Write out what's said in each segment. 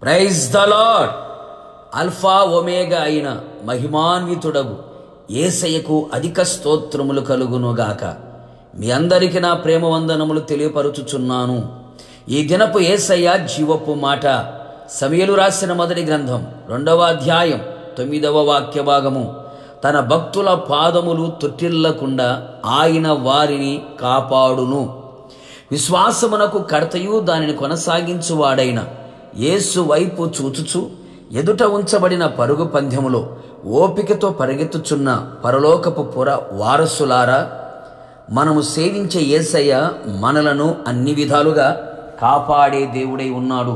Praise the lord. Alpha omega అయిన మహిమాన్వితుడగు యేసయ్యకు అధిక స్తోత్రములు కలుగునుగాక. మీ అందరికీ నా ప్రేమ వందనములు తెలియపరుచుచున్నాను. ఈ దినపు యేసయ్య జీవపు మాట సమూయేలు రాసిన మొదటి గ్రంథం 2వ అధ్యాయం 9వ వాక్య భాగము. తన భక్తుల పాదములు తొట్టిల్లకుండా ఆయన వారిని కాపాడును. విశ్వాసమునకు కర్తయు దానిని కొనసాగించువాడైన యేసు వైపు చూచుచు ఎదుట ఉంచబడిన పరుగు పందెములో ఓపికతో పరిగెత్తుచున్న పరలోకపు పుర వారసులారా, మనము సేవించే యేసయ్య మనలను అన్ని విధాలుగా కాపాడే దేవుడై ఉన్నాడు.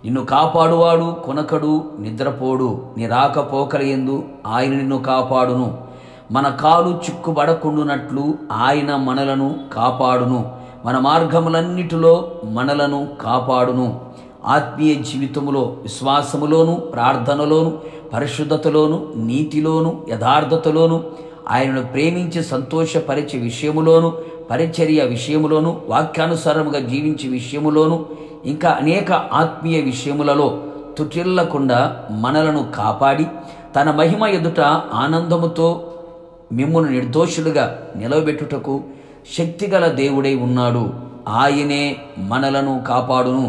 నిన్ను కాపాడువాడు కొనకడు, నిద్రపోడు. నీ రాకపోకలయందు ఆయన నిన్ను కాపాడును. మన కాలు చిక్కుబడకుండునట్లు ఆయన మనలను కాపాడును. మన మార్గములన్నిటిలో మనలను కాపాడును. ఆత్మీయ జీవితములో విశ్వాసములోను, ప్రార్థనలోను, పరిశుద్ధతలోను, నీతిలోను, యథార్థతలోను, ఆయనను ప్రేమించి సంతోషపరిచే విషయములోను, పరిచర్య విషయములోను, వాక్యానుసారముగా జీవించే విషయములోను, ఇంకా అనేక ఆత్మీయ విషయములలో తుటిల్లకుండా మనలను కాపాడి తన మహిమ ఎదుట ఆనందముతో మిమ్మును నిర్దోషులుగా నిలవబెట్టుటకు శక్తిగల దేవుడై ఉన్నాడు. ఆయనే మనలను కాపాడును.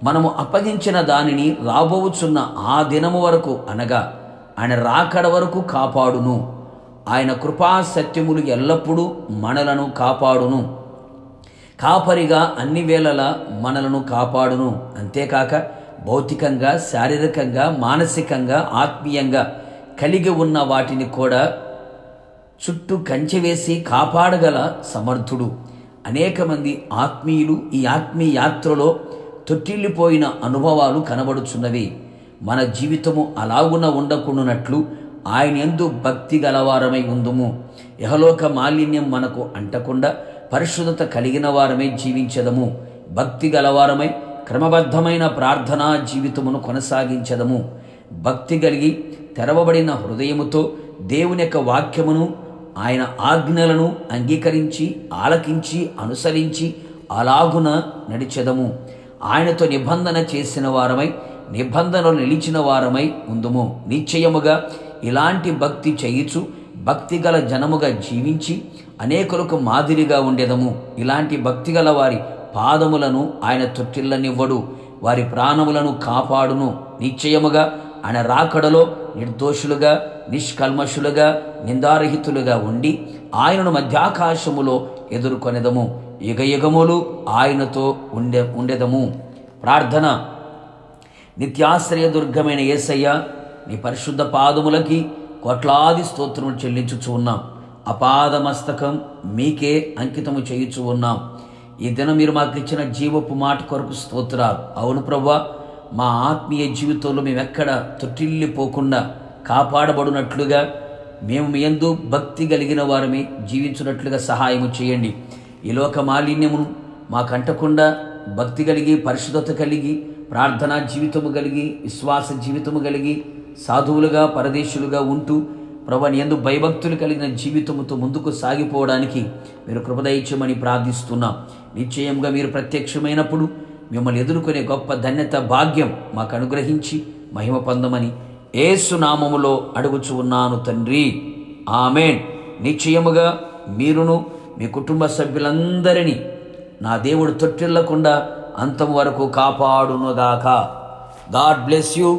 మనము అప్పగించిన దానిని రాబోచున్న ఆ దినము వరకు, అనగా ఆయన రాకడ వరకు కాపాడును. ఆయన కృపా సత్యములు ఎల్లప్పుడూ మనలను కాపాడును. కాపరిగా అన్ని వేళలా మనలను కాపాడును. అంతేకాక భౌతికంగా, శారీరకంగా, మానసికంగా, ఆత్మీయంగా కలిగి ఉన్న వాటిని కూడా చుట్టూ కంచె వేసి కాపాడగల సమర్థుడు. అనేక మంది ఆత్మీయులు ఈ ఆత్మీయ యాత్రలో తొట్టిల్లిపోయిన అనుభవాలు కనబడుచున్నవి. మన జీవితము అలాగున ఉండకుండానట్లు ఆయన యందు భక్తి గలవారమై ఉందుము. యహలోక మాలిన్యం మనకు అంటకుండా పరిశుద్ధత కలిగిన వారమై జీవించదము. భక్తి గలవారమై క్రమబద్ధమైన ప్రార్థనా జీవితమును కొనసాగించదము. భక్తి కలిగి తెరవబడిన హృదయముతో దేవుని యొక్క వాక్యమును, ఆయన ఆజ్ఞలను అంగీకరించి, ఆలకించి, అనుసరించి అలాగున నడిచెదము. ఆయనతో నిబంధన చేసిన వారమై, నిబంధనలు నిలిచిన వారమై ఉందుము. నిశ్చయముగా ఇలాంటి భక్తి చేయుచు భక్తిగల జనముగా జీవించి అనేకులకు మాదిరిగా ఉండేదము. ఇలాంటి భక్తిగల వారి పాదములను ఆయన తొట్టిల్లనివ్వడు, వారి ప్రాణములను కాపాడును. నిశ్చయముగా ఆయన రాకడలో నిర్దోషులుగా, నిష్కల్మషులుగా, నిందారహితులుగా ఉండి ఆయనను మధ్యాకాశములో ఎదుర్కొనేదము. యుగయుగములు ఆయనతో ఉండేదము. ప్రార్థన. నిత్యాశ్రయ దుర్గమైన యేసయ్య, నీ పరిశుద్ధ పాదములకి కోట్లాది స్తోత్రములు చెల్లించుచు ఉన్నాం. అపాదమస్తకం మీకే అంకితము చేయుచు ఉన్నాం. ఈ దినం మీరు మాకు ఇచ్చిన జీవపు మాట కొరకు స్తోత్రాలు. అవును ప్రభువా, మా ఆత్మీయ జీవితంలో మేము ఎక్కడ తొట్టిల్లిపోకుండా కాపాడబడినట్లుగా, మేము మీ యందు భక్తి కలిగిన వారమే జీవించినట్లుగా సహాయము చేయండి. ఈ లోక మాలిన్యమును మాకంటకుండా భక్తి కలిగి, పరిశుద్ధత కలిగి, ప్రార్థనా జీవితము కలిగి, విశ్వాస జీవితము కలిగి, సాధువులుగా, పరదేశులుగా ఉంటూ ప్రభువా నీ యందు భయభక్తులు కలిగిన జీవితముతో ముందుకు సాగిపోవడానికి మీరు కృప దయచేయమని ప్రార్థిస్తున్నాం. నిశ్చయంగా మీరు ప్రత్యక్షమైనప్పుడు మిమ్మల్ని ఎదుర్కొనే గొప్ప ధన్యత, భాగ్యం మాకు అనుగ్రహించి మహిమ పొందమని యేసు నామములో అడుగుచు ఉన్నాను తండ్రి. ఆమేన్. నిశ్చయముగా మీరును మీ కుటుంబ సభ్యులందరినీ నా దేవుడు తొట్టిల్లకుండా అంతం వరకు కాపాడునుగాక. God bless you.